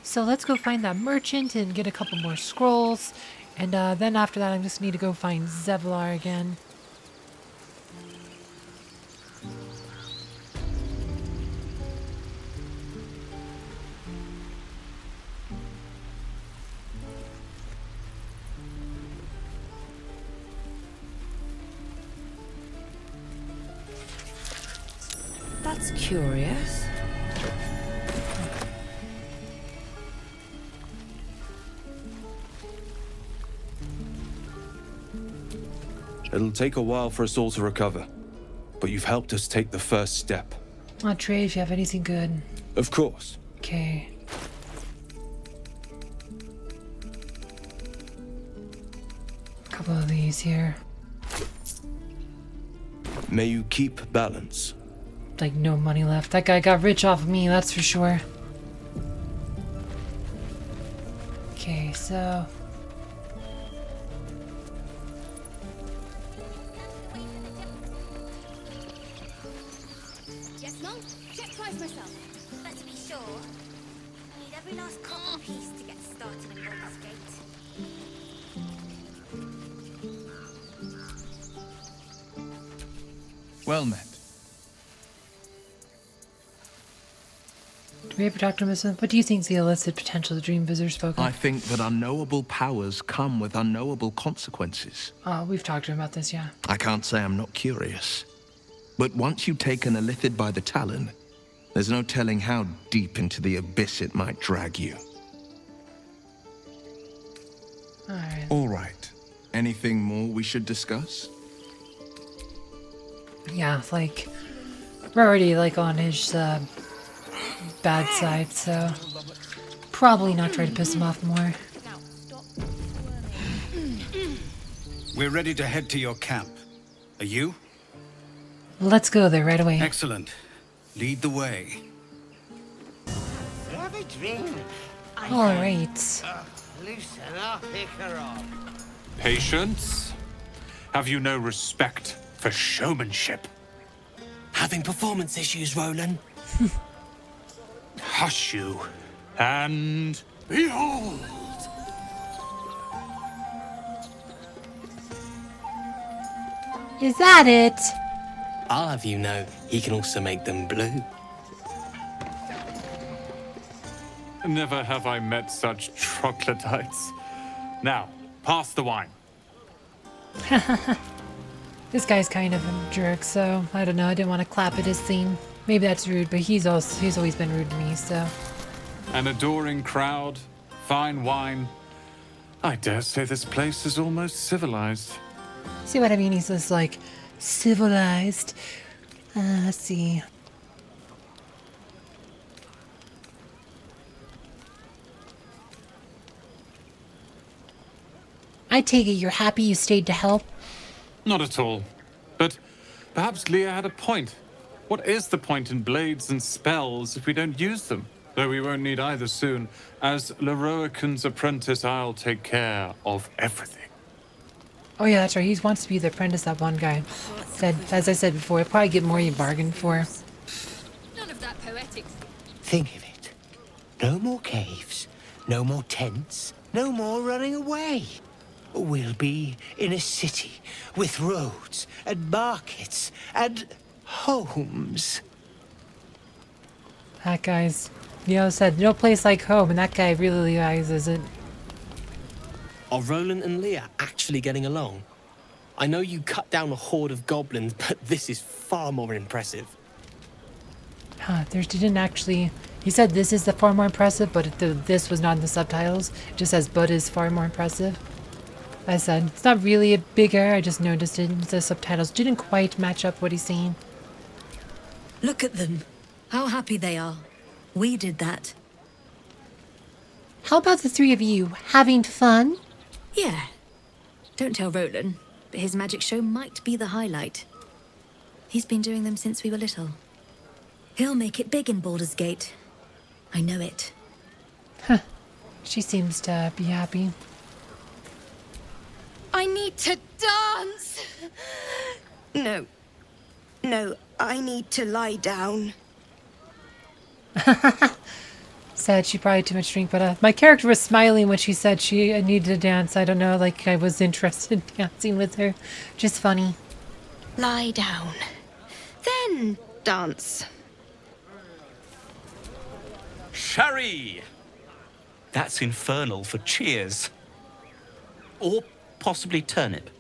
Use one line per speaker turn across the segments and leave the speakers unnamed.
So let's go find that merchant and get a couple more scrolls. And then after that, I just need to go find Zevlar again.
That's curious.
It'll take a while for us all to recover, but you've helped us take the first step.
I'll trade if you have anything good.
Of course.
Okay. Couple of these here.
May you keep balance.
Like, no money left. That guy got rich off of me, that's for sure. Okay, so...
Yes, no? Check twice myself. Let's be sure. I need every last copper piece to get started in Baldur's Gate.
Well met.
Do we ever talk to him? What do you think is the illicit potential of the Dream Visitor spoken?
I think that unknowable powers come with unknowable consequences.
Oh, we've talked to him about this, yeah.
I can't say I'm not curious. But once you've taken a lithid by the talon, there's no telling how deep into the abyss it might drag you.
Alright.
All right. Anything more we should discuss?
Yeah, like, we're already, like, on his, bad side, so... Probably not try to piss him off more.
We're ready to head to your camp. Are you?
Let's go there right away.
Excellent. Lead the way.
Have a drink.
Alright.
Loosen up, pick her up.
Patience? Have you no respect for showmanship?
Having performance issues, Roland.
Hush you, and behold!
Is that it?
I'll have you know, he can also make them blue.
Never have I met such troglodytes. Now, pass the wine.
This guy's kind of a jerk, so I don't know. I didn't want to clap at his theme. Maybe that's rude, but he's always been rude to me, so...
An adoring crowd, fine wine. I dare say this place is almost civilized.
See what I mean? He's just like, civilized. Let's see. I take it you're happy you stayed to help?
Not at all. But perhaps Leah had a point. What is the point in blades and spells if we don't use them? Though we won't need either soon. As Leroican's apprentice, I'll take care of everything.
Oh yeah, that's right. He wants to be the apprentice, that one guy. Said, as I said before, he'll probably get more you bargained for.
None of that poetic.
Think of it. No more caves, no more tents, no more running away. We'll be in a city with roads and markets and homes.
That guy's, said no place like home, and that guy really realizes it.
Are Roland and Leah actually getting along? I know you cut down a horde of goblins, but this is far more impressive.
There didn't actually... He said this is the far more impressive, but this was not in the subtitles. It just says, but is far more impressive. I said, it's not really a big error, I just noticed it. The subtitles didn't quite match up what he's saying.
Look at them. How happy they are. We did that.
How about the three of you having fun?
Yeah. Don't tell Roland, but his magic show might be the highlight. He's been doing them since we were little. He'll make it big in Baldur's Gate. I know it.
Huh. She seems to be happy.
I need to dance!
No. No, I need to lie down.
said she probably had too much drink, but my character was smiling when she said she needed to dance. I don't know, like I was interested in dancing with her. Just funny.
Lie down. Then dance.
Sherry! That's infernal for cheers. Or possibly turnip.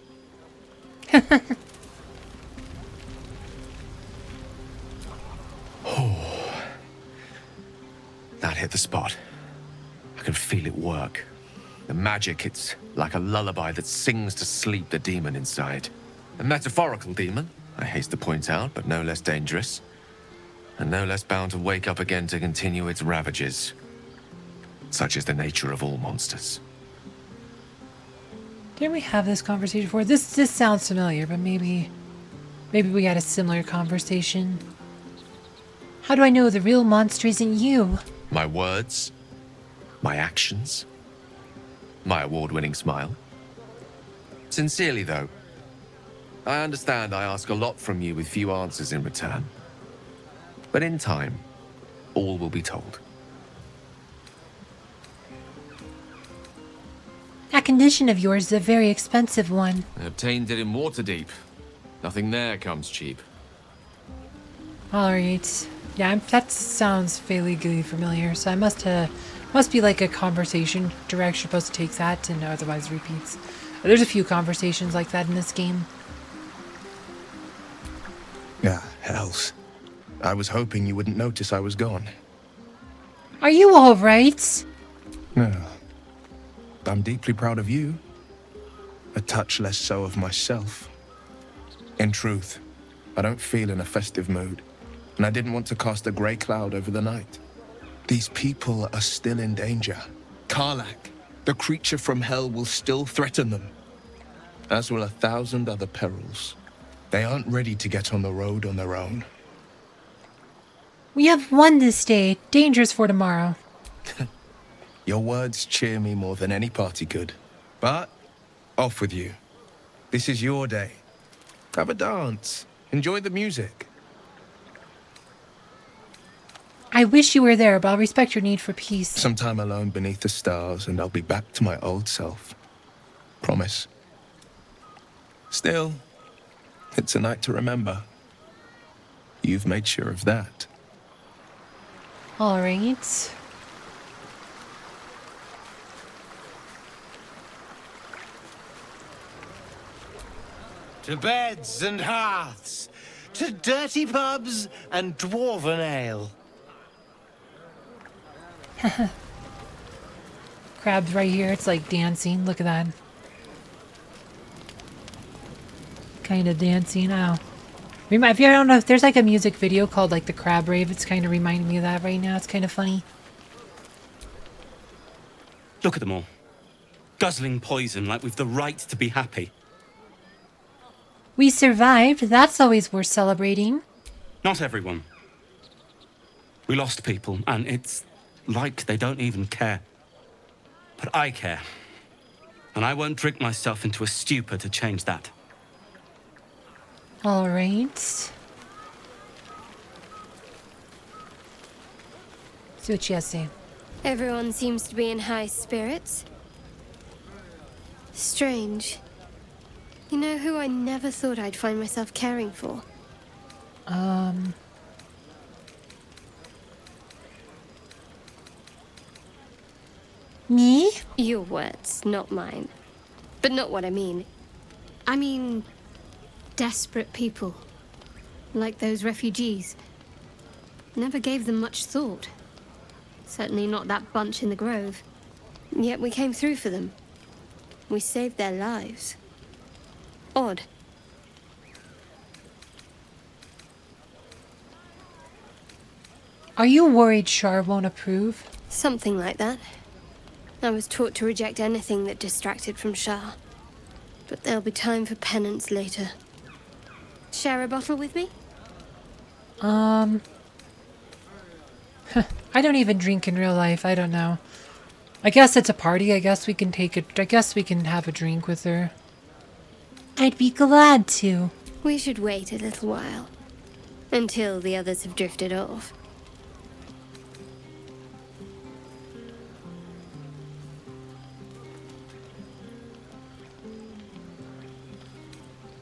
That hit the spot. I can feel it work. The magic, it's like a lullaby that sings to sleep the demon inside. A metaphorical demon, I haste to point out, but no less dangerous. And no less bound to wake up again to continue its ravages. Such is the nature of all monsters.
Didn't we have this conversation before? This sounds familiar, but maybe we had a similar conversation. How do I know the real monster isn't you?
My words, my actions, my award-winning smile. Sincerely, though, I understand I ask a lot from you with few answers in return. But in time, all will be told.
That condition of yours is a very expensive one.
I obtained it in Waterdeep. Nothing there comes cheap.
Alright. Yeah, that sounds vaguely familiar, so I must be like a conversation direction supposed to take that and otherwise repeats. There's a few conversations like that in this game.
Ah, hells. I was hoping you wouldn't notice I was gone.
Are you alright?
No. I'm deeply proud of you. A touch less so of myself. In truth, I don't feel in a festive mood, and I didn't want to cast a grey cloud over the night. These people are still in danger. Karlach, the creature from hell, will still threaten them, as will 1,000 other perils. They aren't ready to get on the road on their own.
We have won this day. Danger's for tomorrow.
Your words cheer me more than any party could. But, off with you. This is your day. Have a dance. Enjoy the music.
I wish you were there, but I'll respect your need for peace.
Some time alone beneath the stars, and I'll be back to my old self. Promise. Still, it's a night to remember. You've made sure of that.
Alright.
To beds and hearths, to dirty pubs and dwarven ale.
Crab's right here. It's like dancing. Look at that. Kind of dancing. Oh. If you don't know, if there's like a music video called like the Crab Rave, it's kind of reminding me of that right now. It's kind of funny.
Look at them all. Guzzling poison like we've the right to be happy.
We survived. That's always worth celebrating.
Not everyone. We lost people, and it's like they don't even care. But I care. And I won't drink myself into a stupor to change that.
All right. See what she has to say.
Everyone seems to be in high spirits. Strange. You know who I never thought I'd find myself caring for?
Me?
Your words, not mine. But not what I mean. I mean, desperate people. Like those refugees. Never gave them much thought. Certainly not that bunch in the grove. Yet we came through for them. We saved their lives. Odd.
Are you worried Shar won't approve?
Something like that. I was taught to reject anything that distracted from Shar. But there'll be time for penance later. Share a bottle with me?
I don't even drink in real life. I don't know. I guess it's a party. I guess we can have a drink with her. I'd be glad to.
We should wait a little while. Until the others have drifted off.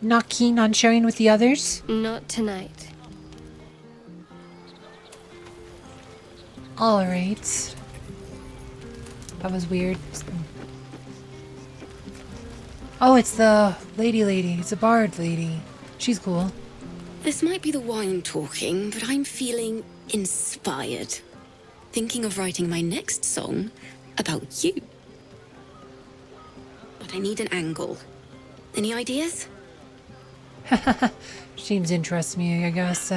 not keen on sharing with the others?
Not tonight.
Alright. That was weird. Oh, it's the lady. It's a bard lady. She's cool.
This might be the wine talking, but I'm feeling inspired. Thinking of writing my next song about you. But I need an angle. Any ideas?
Seems interests me, I guess.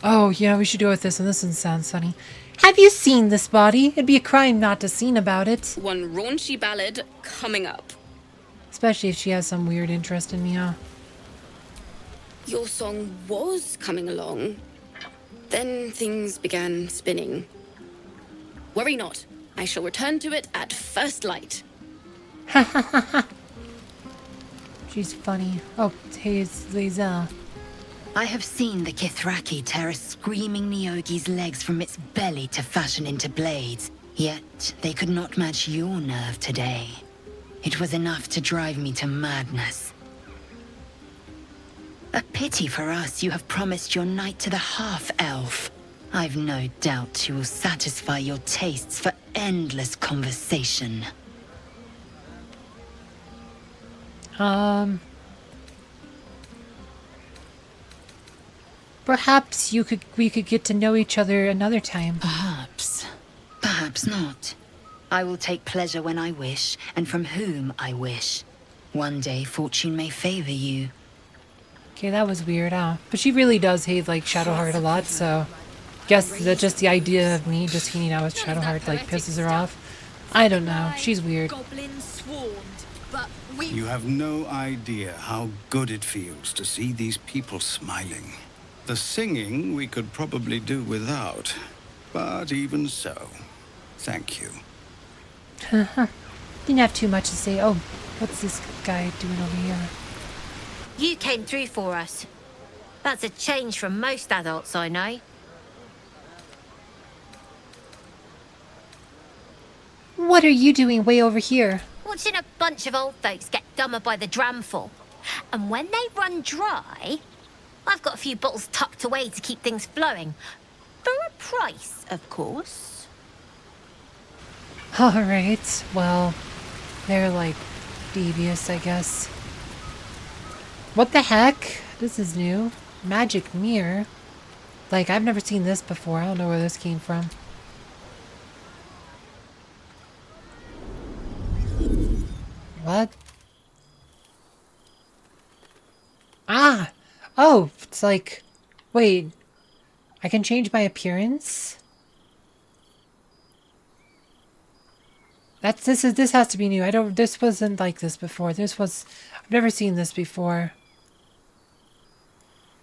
Oh, yeah, we should go with this one. This one sounds funny. Have you seen this body? It'd be a crime not to sing about it.
One raunchy ballad coming up.
Especially if she has some weird interest in me, huh?
Your song was coming along. Then things began spinning. Worry not. I shall return to it at first light.
She's funny. Oh, hey, it's Lizel.
I have seen the Kithraki tear a screaming Neogi's legs from its belly to fashion into blades. Yet they could not match your nerve today. It was enough to drive me to madness. A pity for us you have promised your knight to the half-elf. I've no doubt she will satisfy your tastes for endless conversation.
Perhaps we could get to know each other another time.
Perhaps. Perhaps not. I will take pleasure when I wish, and from whom I wish. One day fortune may favor you.
Okay, that was weird, huh? But she really does hate, like, Shadowheart a lot, so... Guess that just the idea of me just hanging out with Shadowheart, like, pisses her off. I don't know. She's weird.
You have no idea how good it feels to see these people smiling. The singing we could probably do without, but even so, thank you.
Didn't have too much to say. Oh, what's this guy doing over here?
You came through for us. That's a change from most adults I know.
What are you doing way over here?
Watching a bunch of old folks get dumber by the dramful. And when they run dry, I've got a few bottles tucked away to keep things flowing. For a price, of course.
Alright, well, they're like devious, I guess. What the heck? This is new. Magic mirror. Like, I've never seen this before. I don't know where this came from. What? Ah! Oh, it's like... Wait. I can change my appearance? This has to be new. This wasn't like this before. I've never seen this before.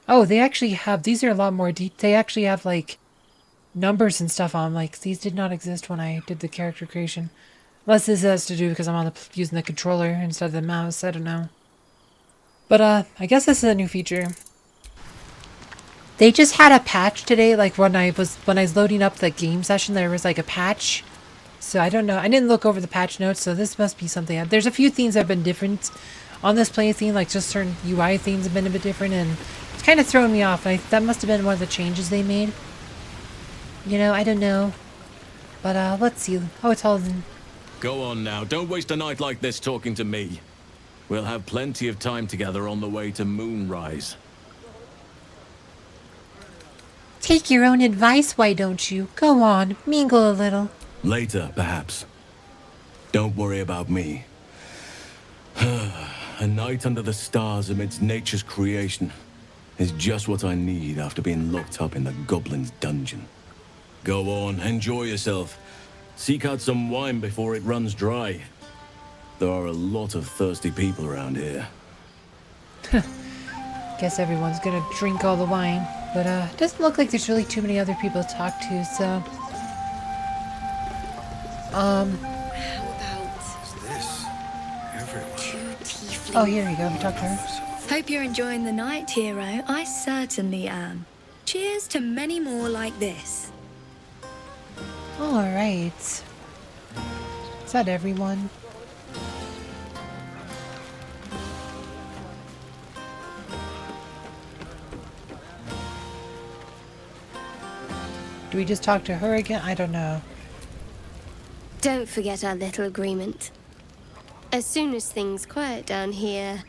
Oh, they actually have, these are a lot more deep. They actually have like numbers and stuff on them. Like, these did not exist when I did the character creation. Unless this has to do because I'm using the controller instead of the mouse. I don't know. But I guess this is a new feature. They just had a patch today. Like when I was loading up the game session, there was like a patch. So I don't know. I didn't look over the patch notes, so this must be something. There's a few things that have been different on this play theme. Like just certain UI things have been a bit different, and it's kind of thrown me off. That must have been one of the changes they made. You know, I don't know. But let's see. Oh, it's all in.
Go on now. Don't waste a night like this talking to me. We'll have plenty of time together on the way to Moonrise.
Take your own advice, why don't you? Go on, mingle a little.
Later, perhaps. Don't worry about me. A night under the stars amidst nature's creation is just what I need after being locked up in the goblin's dungeon. Go on, enjoy yourself. Seek out some wine before it runs dry. There are a lot of thirsty people around here.
Guess everyone's gonna drink all the wine. But it doesn't look like there's really too many other people to talk to, so...
How about
this? Everyone.
Oh, here you go. We talked to her.
Hope you're enjoying the night, hero. I certainly am. Cheers to many more like this.
Alright. Is that everyone? Do we just talk to her again? I don't know.
Don't forget our little agreement. As soon as things quiet down here...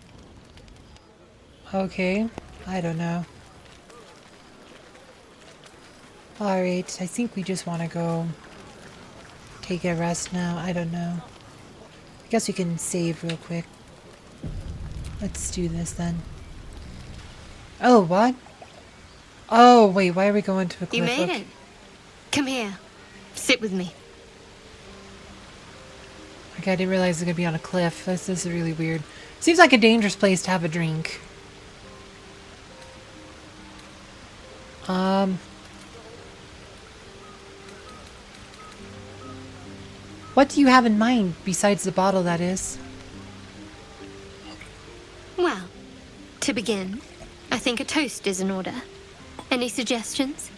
Okay. I don't know. Alright, I think we just want to go take a rest now. I don't know. I guess we can save real quick. Let's do this then. Oh, what? Oh, wait, why are we going to a cliff?
You made
Okay.
it. Come here. Sit with me.
Okay, I didn't realize it was going to be on a cliff. This is really weird. Seems like a dangerous place to have a drink. What do you have in mind besides the bottle, that is?
Well, to begin, I think a toast is in order. Any suggestions?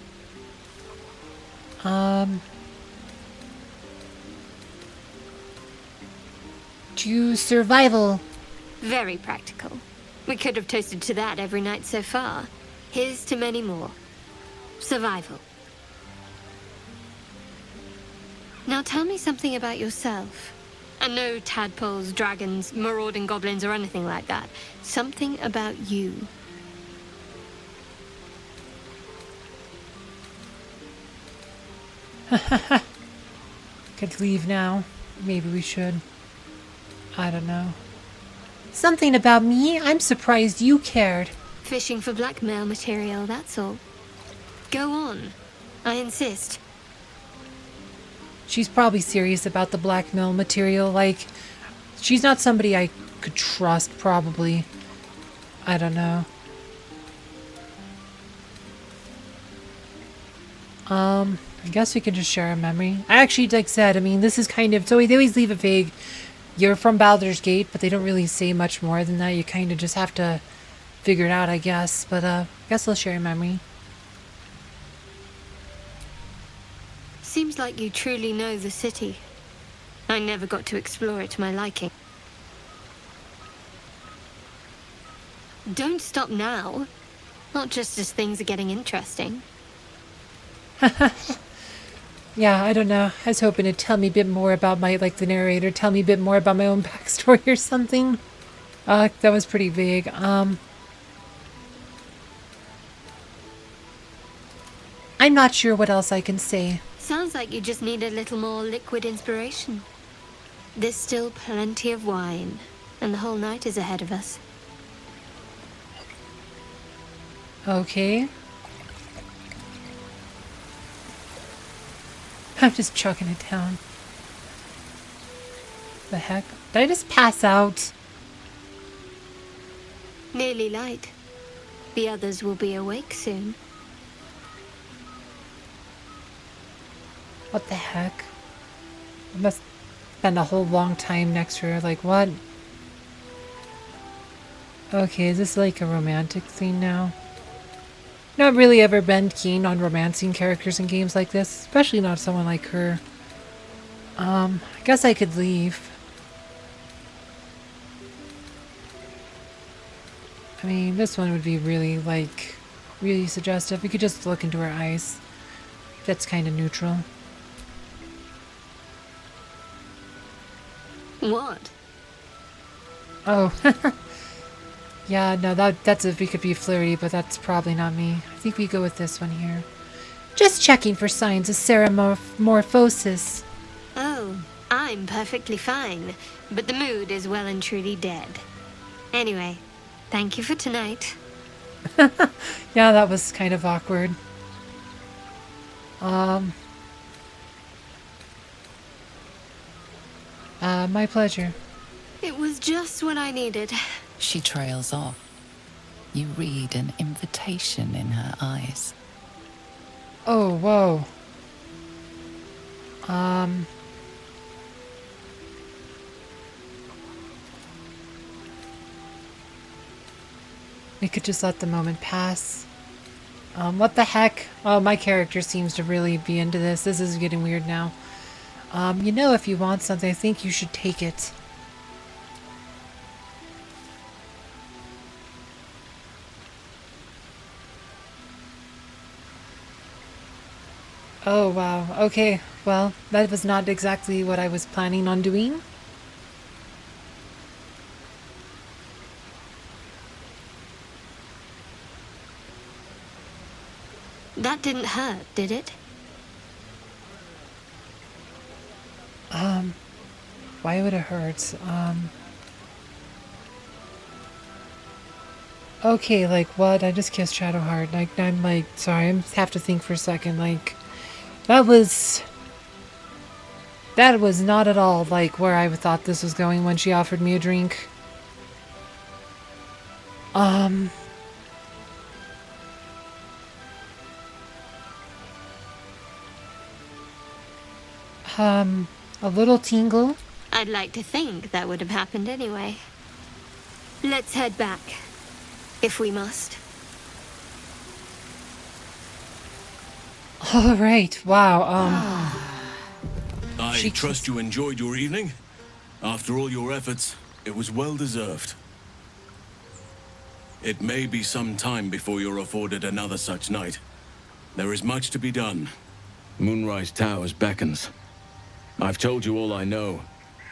To survival.
Very practical. We could have toasted to that every night so far. Here's to many more. Survival. Now tell me something about yourself. And no tadpoles, dragons, marauding goblins, or anything like that. Something about you.
Could leave now. Maybe we should. I don't know. Something about me? I'm surprised you cared.
Fishing for blackmail material, that's all. Go on. I insist.
She's probably serious about the blackmail material. Like, she's not somebody I could trust, probably. I don't know. I guess we could just share a memory. I actually, like said, I mean, this is kind of... So they always leave it vague. You're from Baldur's Gate, but they don't really say much more than that. You kind of just have to figure it out, I guess. But, I guess let's share a memory.
Seems like you truly know the city. I never got to explore it to my liking. Don't stop now. Not just as things are getting interesting.
Yeah, I don't know. I was hoping to tell me a bit more about my, like the narrator, tell me a bit more about my own backstory or something. That was pretty vague. I'm not sure what else I can say.
Sounds like you just need a little more liquid inspiration. There's still plenty of wine, and the whole night is ahead of us.
Okay. I'm just chucking it down. The heck? Did I just pass out?
Nearly light. The others will be awake soon.
What the heck? I must spend a whole long time next to her. Like, what? Okay, is this like a romantic thing now? Not really ever been keen on romancing characters in games like this, especially not someone like her. I guess I could leave. I mean, this one would be really, like, really suggestive. We could just look into her eyes. That's kind of neutral.
What?
Oh. Yeah, no, that's if we could be flirty, but that's probably not me. I think we go with this one here. Just checking for signs of ceramorphosis.
Oh, I'm perfectly fine, but the mood is well and truly dead. Anyway, thank you for tonight.
Yeah, that was kind of awkward. My pleasure.
It was just what I needed.
She trails off. You read an invitation in her eyes.
Oh, whoa. We could just let the moment pass. What the heck? Oh, my character seems to really be into this. This is getting weird now. You know, if you want something, I think you should take it. Oh, wow. Okay, well, that was not exactly what I was planning on doing.
That didn't hurt, did it?
Why would it hurt? Okay, like, what? I just kissed Shadowheart. Like, I'm like, sorry, I have to think for a second. Like, that was not at all, like, where I thought this was going when she offered me a drink. A little tingle.
I'd like to think that would have happened anyway. Let's head back, if we must.
All right, wow,
I trust you enjoyed your evening. After all your efforts, it was well deserved. It may be some time before you're afforded another such night. There is much to be done. Moonrise Towers beckons. I've told you all I know,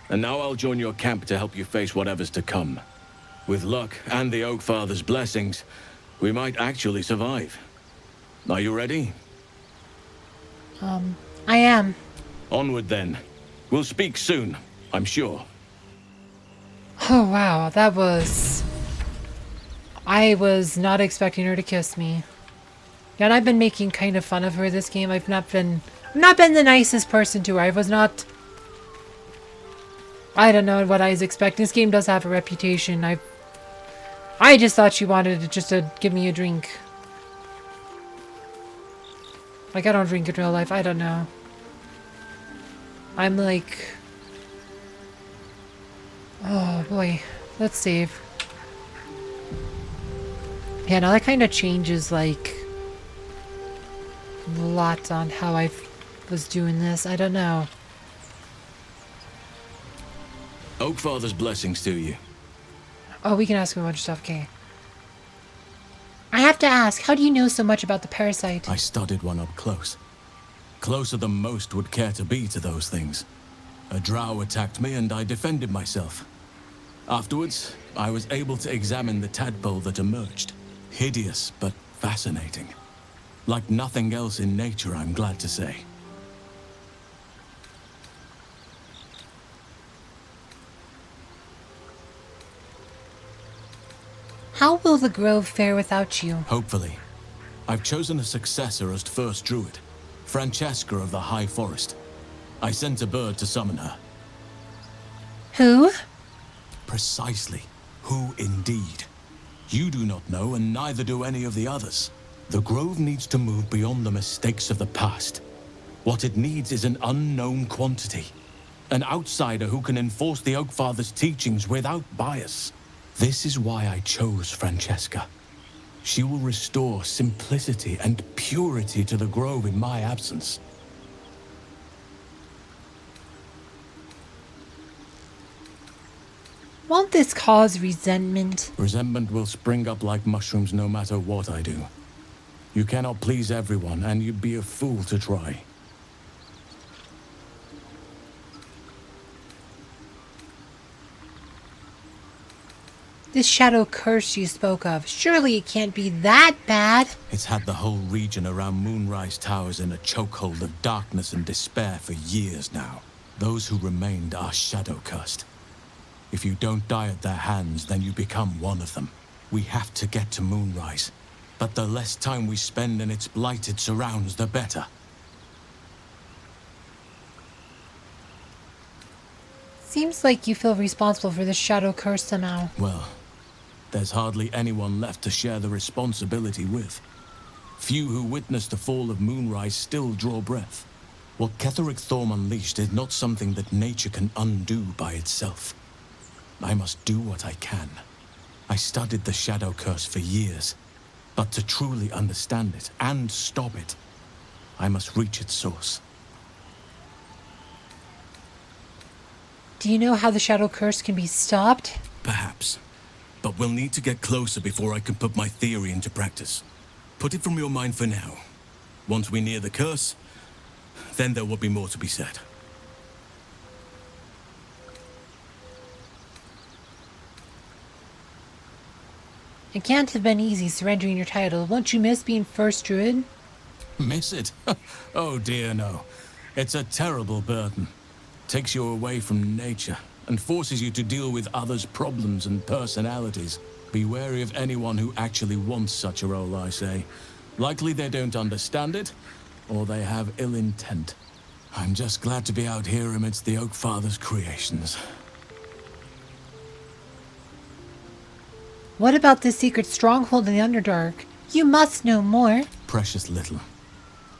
and now I'll join your camp to help you face whatever's to come. With luck and the Oak Father's blessings, we might actually survive. Are you ready?
I am.
Onward then. We'll speak soon, I'm sure.
Oh, wow, that was... I was not expecting her to kiss me. Yeah, and I've been making kind of fun of her this game. I've not been the nicest person to her. I was not... I don't know what I was expecting. This game does have a reputation. I just thought she wanted to give me a drink. Like, I don't drink in real life. I don't know. I'm like... Oh, boy. Let's save. Yeah, now that kind of changes, like... a lot on how I was doing this. I don't know.
Oak Father's blessings to you.
Oh, we can ask him a bunch of stuff, okay. I have to ask, how do you know so much about the parasite?
I studied one up close. Closer than most would care to be to those things. A drow attacked me and I defended myself. Afterwards, I was able to examine the tadpole that emerged. Hideous, but fascinating. Like nothing else in nature, I'm glad to say.
How will the grove fare without you?
Hopefully. I've chosen a successor as first druid, Francesca of the High Forest. I sent a bird to summon her.
Who?
Precisely. Who indeed? You do not know, and neither do any of the others. The Grove needs to move beyond the mistakes of the past. What it needs is an unknown quantity. An outsider who can enforce the Oak Father's teachings without bias. This is why I chose Francesca. She will restore simplicity and purity to the Grove in my absence.
Won't this cause resentment?
Resentment will spring up like mushrooms no matter what I do. You cannot please everyone, and you'd be a fool to try.
This shadow curse you spoke of, surely it can't be that bad.
It's had the whole region around Moonrise Towers in a chokehold of darkness and despair for years now. Those who remained are shadow cursed. If you don't die at their hands, then you become one of them. We have to get to Moonrise, but the less time we spend in its blighted surrounds, the better.
Seems like you feel responsible for this shadow curse somehow.
Well, there's hardly anyone left to share the responsibility with. Few who witnessed the fall of Moonrise still draw breath. What Ketheric Thorm unleashed is not something that nature can undo by itself. I must do what I can. I studied the shadow curse for years, but to truly understand it and stop it, I must reach its source.
Do you know how the shadow curse can be stopped?
Perhaps. But we'll need to get closer before I can put my theory into practice. Put it from your mind for now. Once we near the curse, then there would be more to be said.
It can't have been easy surrendering your title. Won't you miss being first druid?
Miss it? Oh dear, no. It's a terrible burden. Takes you away from nature and forces you to deal with others' problems and personalities. Be wary of anyone who actually wants such a role, I say. Likely they don't understand it, or they have ill intent. I'm just glad to be out here amidst the Oak Father's creations.
What about this secret stronghold in the Underdark? You must know more.
Precious little.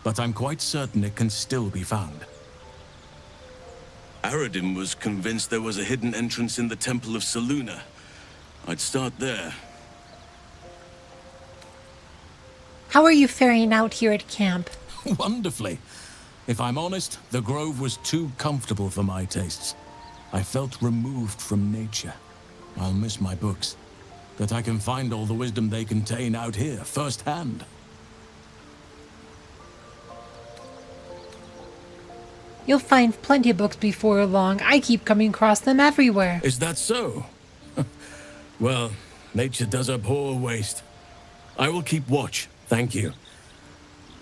But I'm quite certain it can still be found.
Aradin was convinced there was a hidden entrance in the Temple of Selûne. I'd start there.
How are you faring out here at camp?
Wonderfully. If I'm honest, the grove was too comfortable for my tastes. I felt removed from nature. I'll miss my books, but I can find all the wisdom they contain out here, firsthand.
You'll find plenty of books before long. I keep coming across them everywhere.
Is that so? Well, nature does abhor waste. I will keep watch, thank you.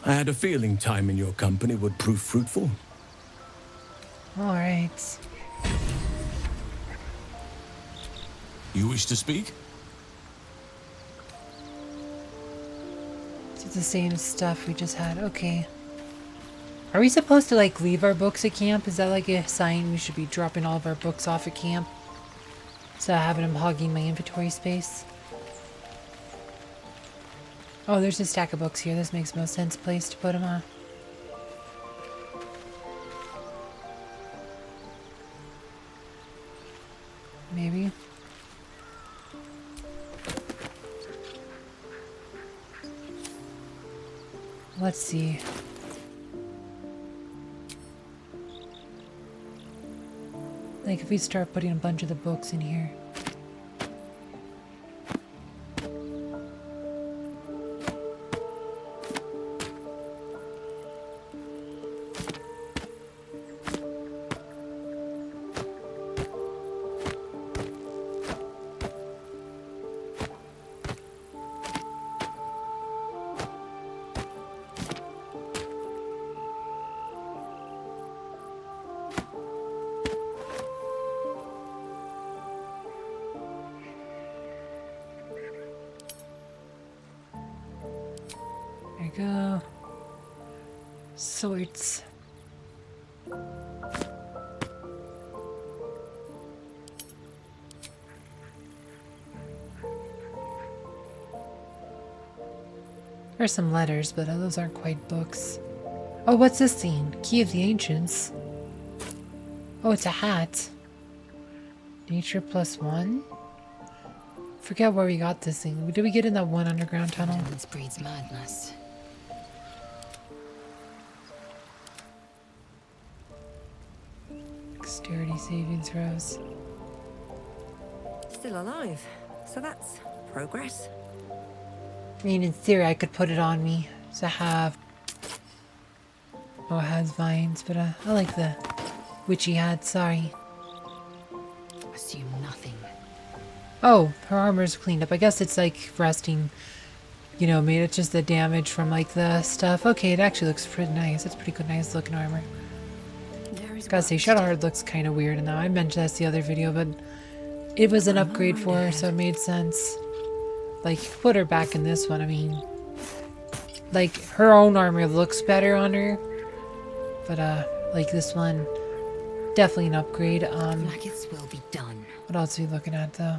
I had a feeling time in your company would prove fruitful.
All right.
You wish to speak?
It's the same stuff we just had. Okay. Are we supposed to, like, leave our books at camp? Is that, like, a sign we should be dropping all of our books off at camp? Instead of having them hogging my inventory space? Oh, there's a stack of books here. This makes most sense place to put them on. Maybe. Let's see. Like if we start putting a bunch of the books in here. There we go. Swords. There's some letters, but those aren't quite books. Oh, what's this thing? Key of the Ancients. Oh, it's a hat. Nature +1? Forget where we got this thing. Did we get in that one underground tunnel?
This breeds madness.
Dexterity saving throws.
Still alive, so that's progress.
I mean, in theory, I could put it on me to have. Oh, it has vines, but I like the witchy hat. Sorry.
Assume nothing.
Oh, her armor's cleaned up. I guess it's like resting. You know, made it just the damage from like the stuff. Okay, it actually looks pretty nice. It's pretty good, nice looking armor. Gotta say, Shadowheart looks kind of weird now. I mentioned that's the other video, but it was an upgrade for her, so it made sense. Like, put her back in this one. I mean, like, her own armor looks better on her. But, like this one, definitely an upgrade.
Maggots will be done.
What else are we looking at, though?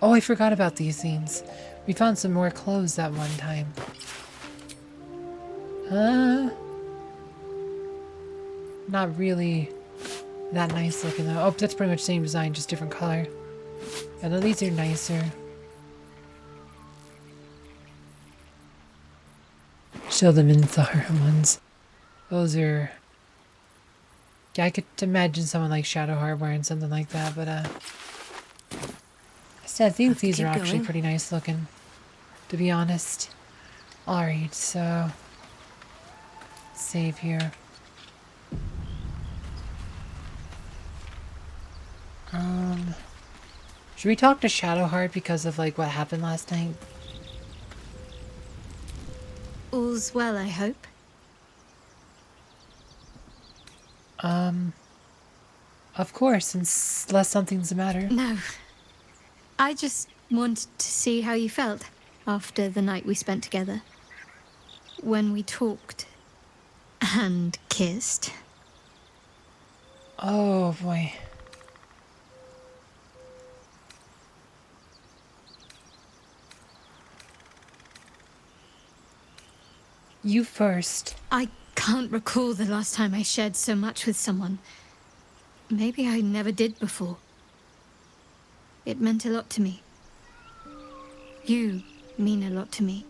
Oh, I forgot about these things. We found some more clothes that one time. Not really that nice looking though. Oh, that's pretty much the same design, just different color. Yeah, no, these are nicer. Show them in Thar ones. Those are... Yeah, I could imagine someone like Shadowheart wearing something like that, but I think these are actually pretty nice looking, to be honest. Alright, so save here. Should we talk to Shadowheart because of like what happened last night?
All's well, I hope.
Of course, unless something's the matter.
No. I just wanted to see how you felt after the night we spent together. When we talked and kissed.
Oh boy. You first.
I can't recall the last time I shared so much with someone. Maybe I never did before. It meant a lot to me. You mean a lot to me.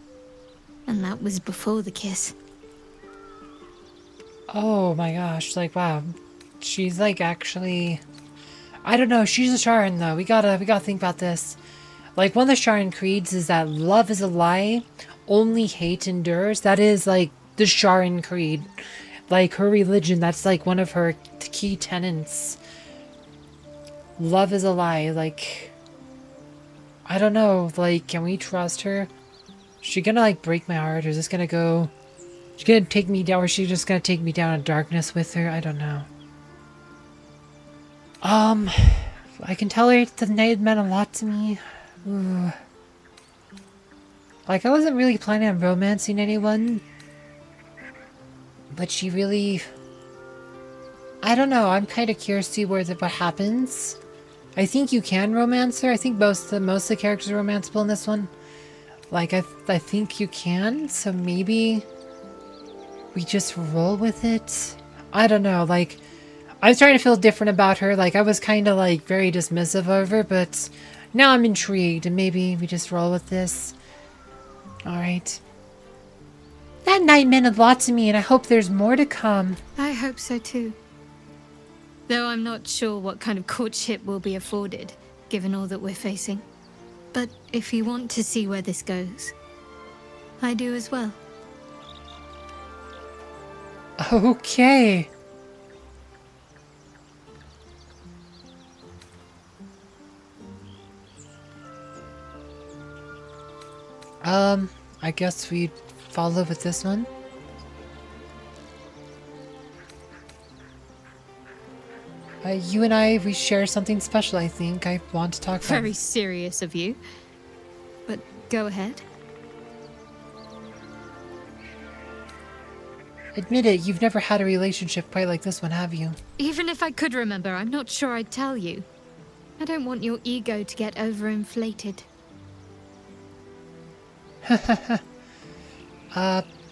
And that was before the kiss.
Oh my gosh, like wow. She's like actually I don't know, she's a Sharon though. We gotta think about this. Like one of the Sharon creeds is that love is a lie, only hate endures. That is like the Sharon creed. Like her religion, that's like one of her key tenets. Love is a lie, like I don't know, like can we trust her? Is she gonna like break my heart or is this gonna go she's gonna take me down or is she just gonna take me down in darkness with her? I don't know. I can tell her the night meant a lot to me. Ooh. Like I wasn't really planning on romancing anyone. But she really I don't know, I'm kinda curious to see what happens. I think you can romance her. I think most of the characters are romanceable in this one. Like, I think you can, so maybe we just roll with it? I don't know, like, I was trying to feel different about her. Like, I was kind of, like, very dismissive of her, but now I'm intrigued, and maybe we just roll with this. Alright. That night meant a lot to me, and I hope there's more to come.
I hope so too. Though I'm not sure what kind of courtship will be afforded, given all that we're facing. But if you want to see where this goes, I do as well.
Okay. I guess we follow with this one. You and I, we share something special, I think. I want to talk about.
Very serious of you. But go ahead.
Admit it, you've never had a relationship quite like this one, have you?
Even if I could remember, I'm not sure I'd tell you. I don't want your ego to get overinflated.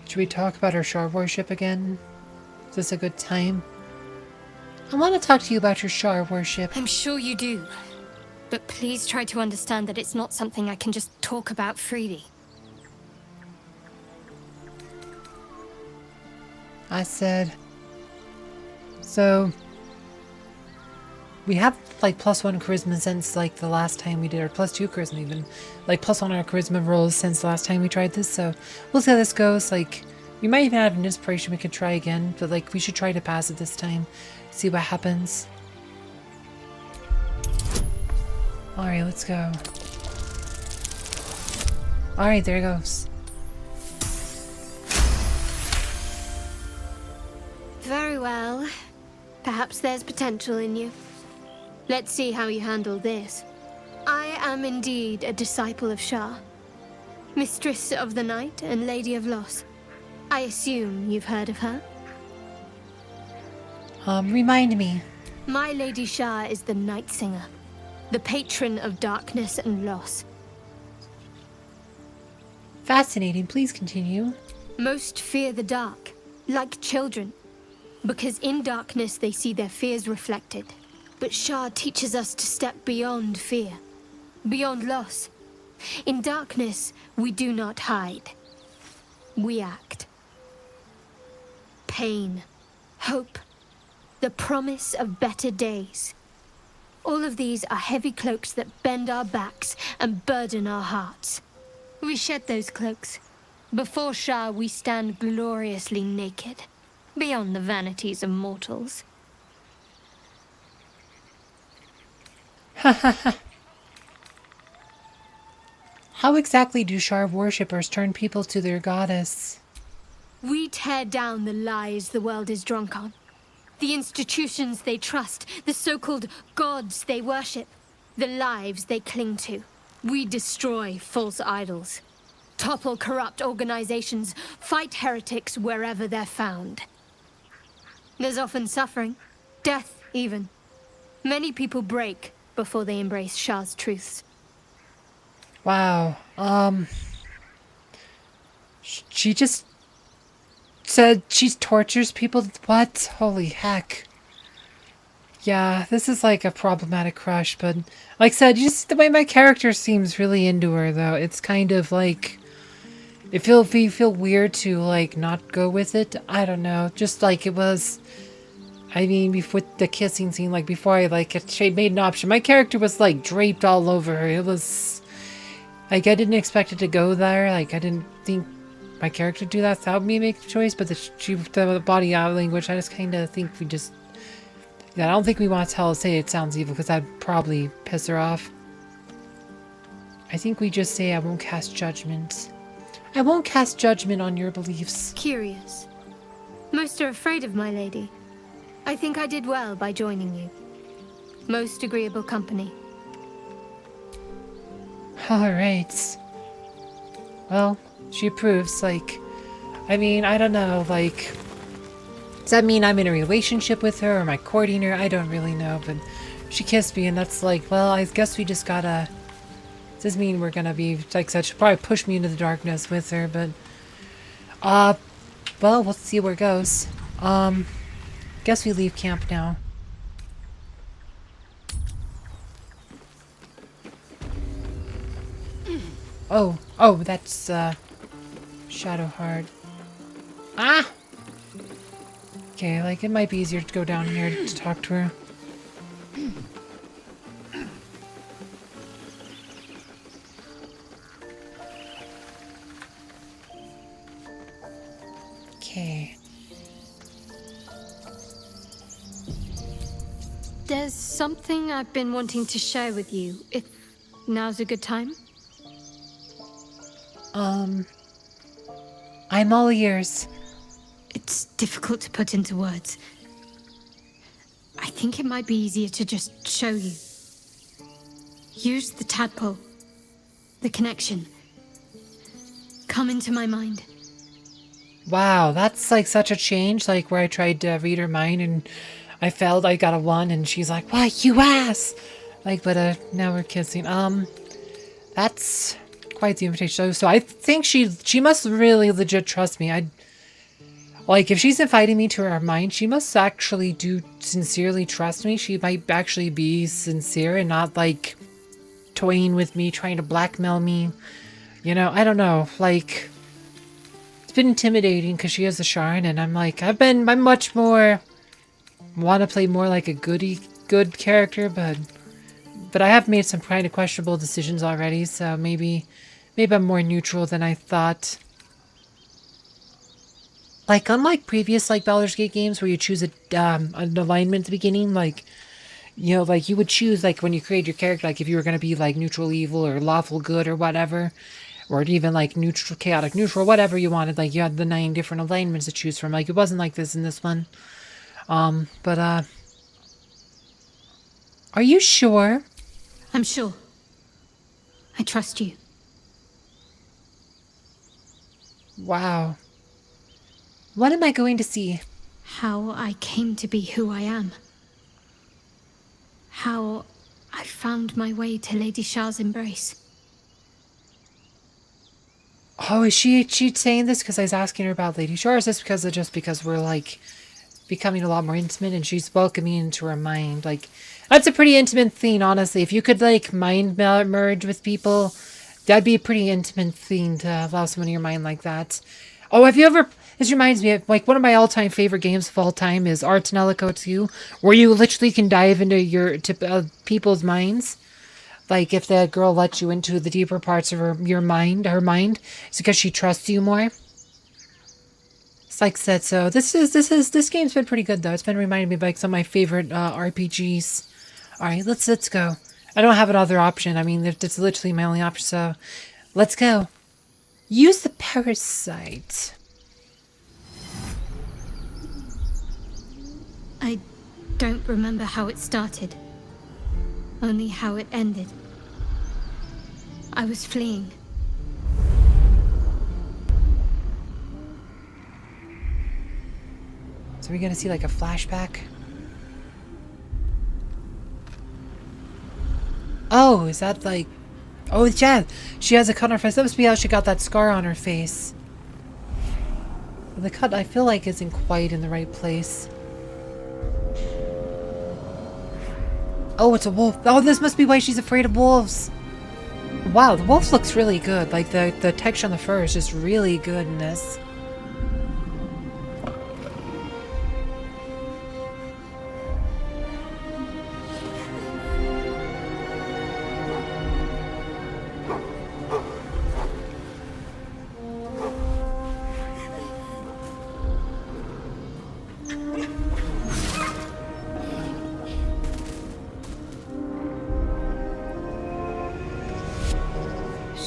Should we talk about our shard worship again? Is this a good time? I want to talk to you about your shard worship.
I'm sure you do. But please try to understand that it's not something I can just talk about freely.
I said... So... We have, like, +1 charisma since, like, the last time we did, or +2 charisma even. Like, +1 on our charisma rolls since the last time we tried this, so... We'll see how this goes, like... We might even have an inspiration we could try again, but, like, we should try to pass it this time. See what happens. Alright, let's go. Alright, there it goes.
Very well. Perhaps there's potential in you. Let's see how you handle this. I am indeed a disciple of Shah, Mistress of the Night and Lady of Loss. I assume you've heard of her?
Remind me.
My Lady Shah is the Night Singer, the patron of darkness and loss.
Fascinating, please continue.
Most fear the dark, like children, because in darkness they see their fears reflected. But Shah teaches us to step beyond fear, beyond loss. In darkness, we do not hide. We act. Pain, hope, the promise of better days. All of these are heavy cloaks that bend our backs and burden our hearts. We shed those cloaks, Before Shah, we stand gloriously naked, beyond the vanities of mortals.
How exactly do Shar worshippers turn people to their goddess?
We tear down the lies the world is drunk on. The institutions they trust, the so-called gods they worship, the lives they cling to. We destroy false idols, topple corrupt organizations, fight heretics wherever they're found. There's often suffering, death even. Many people break before they embrace Shah's truths.
Wow. She just said she tortures people. What? Holy heck. Yeah, this is like a problematic crush, but like I said, just the way my character seems really into her, though. It's kind of like you feel weird to like not go with it. I don't know. Just like it was. I mean, before the kissing scene, like before I like she made an option, my character was like draped all over her. It was like I didn't expect it to go there. Like I didn't think my character would do that without me making the choice. But the body language, I just kind of think we just. Yeah, I don't think we want to say it sounds evil because that'd probably piss her off. I think we just say I won't cast judgment. I won't cast judgment on your beliefs.
Curious. Most are afraid of my lady. I think I did well by joining you. Most agreeable company.
Alright. Well, she approves, like... I mean, I don't know, like... Does that mean I'm in a relationship with her, or am I courting her? I don't really know, but... She kissed me, and that's like, well, I guess we just gotta... Does this mean we're gonna be, like I said, she'll probably push me into the darkness with her, but... Well, we'll see where it goes. Guess we leave camp now. Oh, that's, Shadowheart. Ah! Okay, like, it might be easier to go down here to talk to her. Okay.
There's something I've been wanting to share with you, if now's a good time.
I'm all ears.
It's difficult to put into words. I think it might be easier to just show you. Use the tadpole. The connection. Come into my mind.
Wow, that's like such a change, like where I tried to read her mind and I failed, I got a 1 and she's like, "Why, you ass!" Like, but now we're kissing. That's quite the invitation. So I think she must really legit trust me. Like, if she's inviting me to her mind, she must actually do sincerely trust me. She might actually be sincere and not, like, toying with me, trying to blackmail me. You know, I don't know. Like, it's been intimidating because she has a Sharn, and I'm like, I'm much more, want to play more like a good character, but I have made some kind of questionable decisions already, so maybe I'm more neutral than I thought. Like, unlike previous, like, Baldur's Gate games where you choose an alignment at the beginning, like, you know, like, you would choose, like, when you create your character, like, if you were going to be, like, neutral evil or lawful good or whatever, or even, like, neutral, chaotic neutral, whatever you wanted, like, you had the 9 different alignments to choose from. Like, it wasn't like this in this one. Are you sure?
I'm sure. I trust you.
Wow. What am I going to see?
How I came to be who I am. How I found my way to Lady Shah's embrace.
Oh, is she saying this because I was asking her about Lady Shah, or is this because we're, like, becoming a lot more intimate and she's welcoming into her mind? Like, that's a pretty intimate thing, honestly. If you could, like, mind merge with people, that'd be a pretty intimate thing to allow someone in your mind like that. Oh, have you ever... This reminds me of, like, one of my all-time favorite games of all time is Arts and Ellico 2, where you literally can dive into people's minds. Like, if the girl lets you into the deeper parts of her mind, it's because she trusts you more. It's like said, so this game's been pretty good though. It's been reminding me of like some of my favorite RPGs. All right, let's go. I don't have another option. I mean, it's literally my only option. So, let's go. Use the parasite.
I don't remember how it started. Only how it ended. I was fleeing.
So we're gonna see like a flashback. Oh, is that like... Oh, yeah, she has a cut on her face. That must be how she got that scar on her face. The cut, I feel like, isn't quite in the right place. Oh, it's a wolf. Oh, this must be why she's afraid of wolves. Wow, the wolf looks really good. Like, the texture on the fur is just really good in this.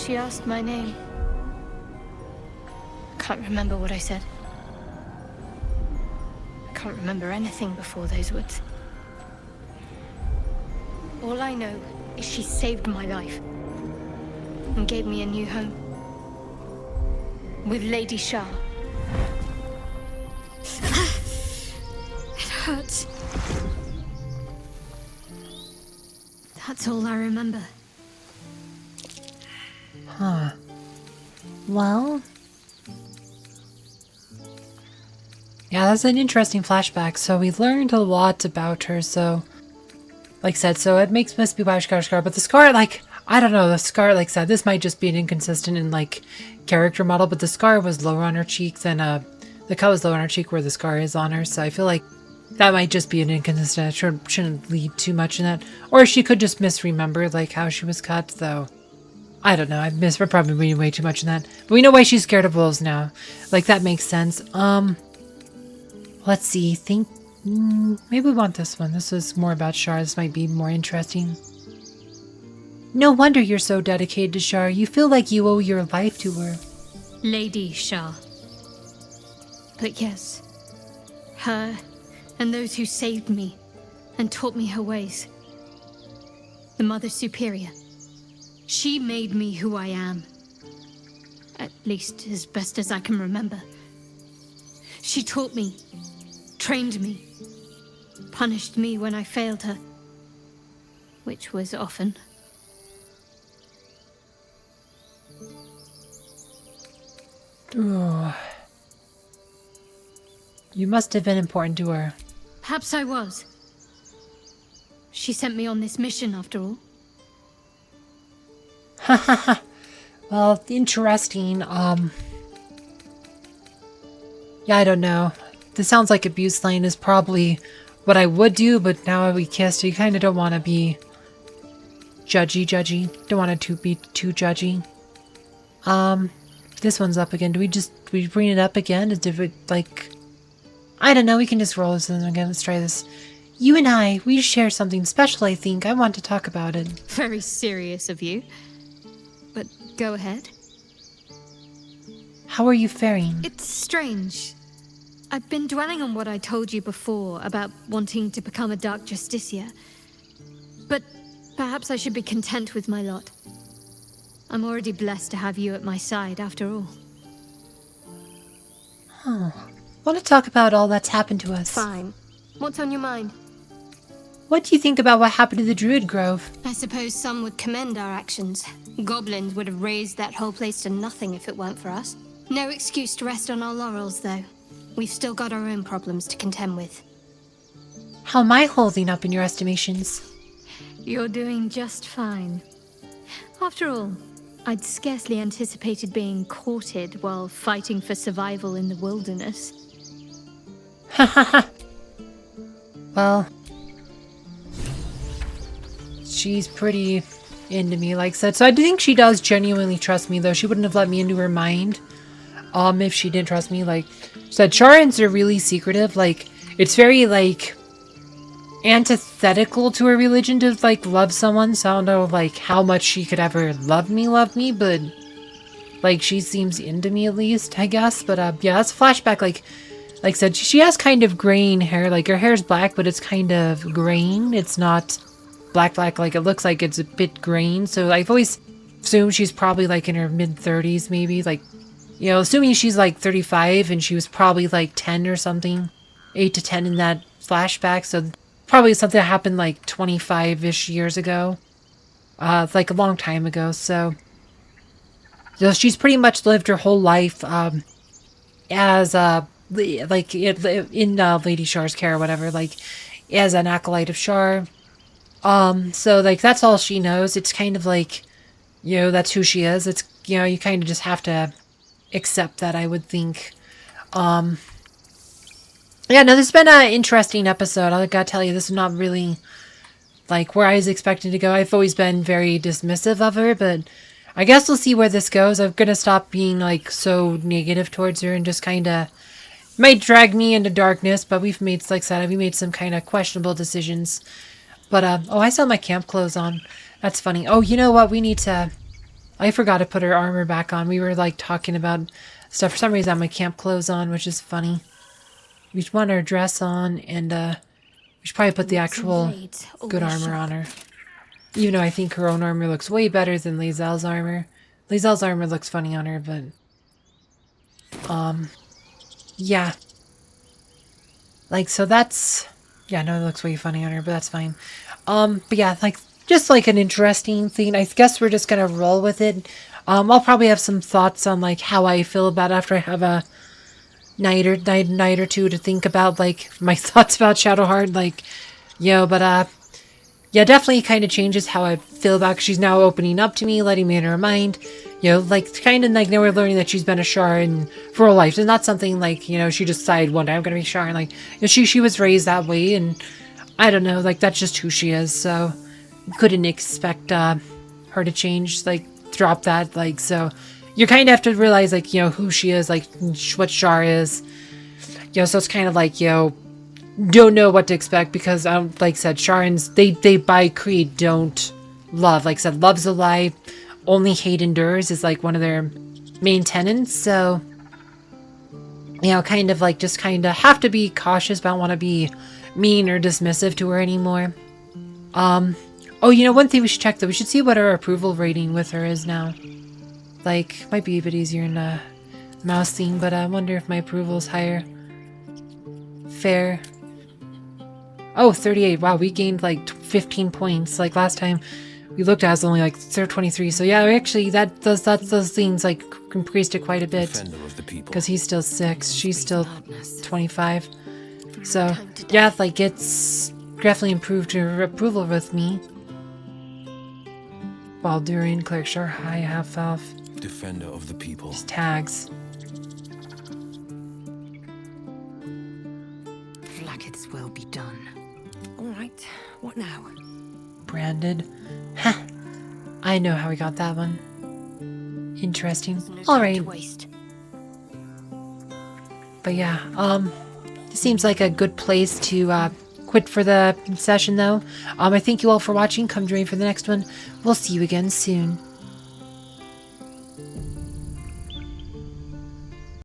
She asked my name. I can't remember what I said. I can't remember anything before those words. All I know is she saved my life and gave me a new home with Lady Shah. It hurts. That's all I remember.
Huh. Well... Yeah, that's an interesting flashback. So we learned a lot about her, so... Like I said, so it must be why she got her scar, but the scar, like... I don't know, the scar, like I said, this might just be an inconsistent in, like, character model, but the scar was lower on her cheek than, the cut was lower on her cheek where the scar is on her, so I feel like that might just be an inconsistent. I shouldn't lead too much in that. Or she could just misremember, like, how she was cut, though. I don't know, we're probably reading way too much in that. But we know why she's scared of wolves now. Like, that makes sense. Let's see, maybe we want this one. This is more about Shar. This might be more interesting. No wonder you're so dedicated to Shar. You feel like you owe your life to her.
Lady Shah. But yes, her and those who saved me and taught me her ways. The Mother Superior. She made me who I am. At least as best as I can remember. She taught me, trained me, punished me when I failed her. Which was often.
Ooh. You must have been important to her.
Perhaps I was. She sent me on this mission after all.
Well, interesting. Yeah, I don't know. This sounds like abuse lane is probably what I would do, but now we kissed, you kind of don't want to be judgy. Don't want to be too judgy. This one's up again. Do we bring it up again? Did it, like... I don't know, we can just roll this again. Let's try this. You and I, we share something special, I think. I want to talk about it.
Very serious of you. But go ahead.
How are you faring?
It's strange. I've been dwelling on what I told you before about wanting to become a Dark Justicia. But perhaps I should be content with my lot. I'm already blessed to have you at my side, after all.
Huh. Want to talk about all that's happened to us?
Fine. What's on your mind?
What do you think about what happened to the Druid Grove?
I suppose some would commend our actions. Goblins would have razed that whole place to nothing if it weren't for us. No excuse to rest on our laurels, though. We've still got our own problems to contend with.
How am I holding up in your estimations?
You're doing just fine. After all, I'd scarcely anticipated being courted while fighting for survival in the wilderness.
Well, she's pretty into me, like I said. So I think she does genuinely trust me, though. She wouldn't have let me into her mind if she didn't trust me. Like I said, Sharans are really secretive. Like, it's very, like, antithetical to her religion to, like, love someone. So I don't know, like, how much she could ever love me, but, like, she seems into me at least, I guess. But, yeah, that's a flashback. Like I said, she has kind of graying hair. Like, her hair's black, but it's kind of graying. It's not black, like, it looks like it's a bit graying. So I've always assumed she's probably, like, in her mid-30s, maybe. Like, you know, assuming she's, like, 35, and she was probably, like, 10 or something. 8 to 10 in that flashback. So probably something that happened, like, 25-ish years ago. Like, a long time ago. So she's pretty much lived her whole life, as, like, in Lady Shar's care or whatever, like, as an acolyte of Shar. So, like, that's all she knows. It's kind of like, you know, that's who she is. It's, you know, you kind of just have to accept that, I would think. Yeah, no, this has been an interesting episode. I gotta tell you, this is not really, like, where I was expecting to go. I've always been very dismissive of her, but I guess we'll see where this goes. I'm gonna stop being, like, so negative towards her and just kind of might drag me into darkness, but we've made, like I said, we made some kind of questionable decisions. But, oh, I still have my camp clothes on. That's funny. Oh, you know what? We need to, I forgot to put her armor back on. We were, like, talking about stuff. For some reason, I have my camp clothes on, which is funny. We should want her dress on, and, we should probably put the actual good armor on her. Even though I think her own armor looks way better than Lae'zel's armor. Lae'zel's armor looks funny on her, but, yeah. Like, so that's, yeah, no, it looks way funny on her, but that's fine. But yeah, like, just like an interesting thing. I guess we're just gonna roll with it. I'll probably have some thoughts on, like, how I feel about it after I have a night or two to think about, like, my thoughts about Shadowheart, like, you know, but, yeah, definitely kind of changes how I feel about, 'cause she's now opening up to me, letting me in her mind, you know, like, kind of, like, now we're learning that she's been a Sharan for her life. It's not something, like, you know, she just decided one day I'm gonna be Sharan, like, you know, she was raised that way, and I don't know, like, that's just who she is, so couldn't expect, her to change, like, drop that, like, so you kind of have to realize, like, you know, who she is, like, what Shar is, you know, so it's kind of like, you know, don't know what to expect, because, like I said, Sharans, they by creed don't love. Like I said, love's a lie, only hate endures is, like, one of their main tenets, so, you know, kind of, like, just kind of have to be cautious, but I don't want to be mean or dismissive to her anymore. Oh, you know, one thing we should check, though, we should see what our approval rating with her is now. Like, might be a bit easier in a mouse thing, but I wonder if my approval is higher. Fair. Oh, 38. Wow, we gained, like, 15 points. Like, last time we looked at it was only, like, 23. So, yeah, actually, those things, like, increased it quite a bit. Because he's still 6. She's still 25. So, yeah, like, it's definitely improved her approval with me. Baldur, Cleric Shar, High, Half Elf.
Defender of the people.
These tags.
Blacketh's will be done. All right, what now?
Branded. Ha! I know how we got that one. Interesting. Alright. But yeah, it seems like a good place to quit for the session, though. I thank you all for watching. Come join for the next one. We'll see you again soon.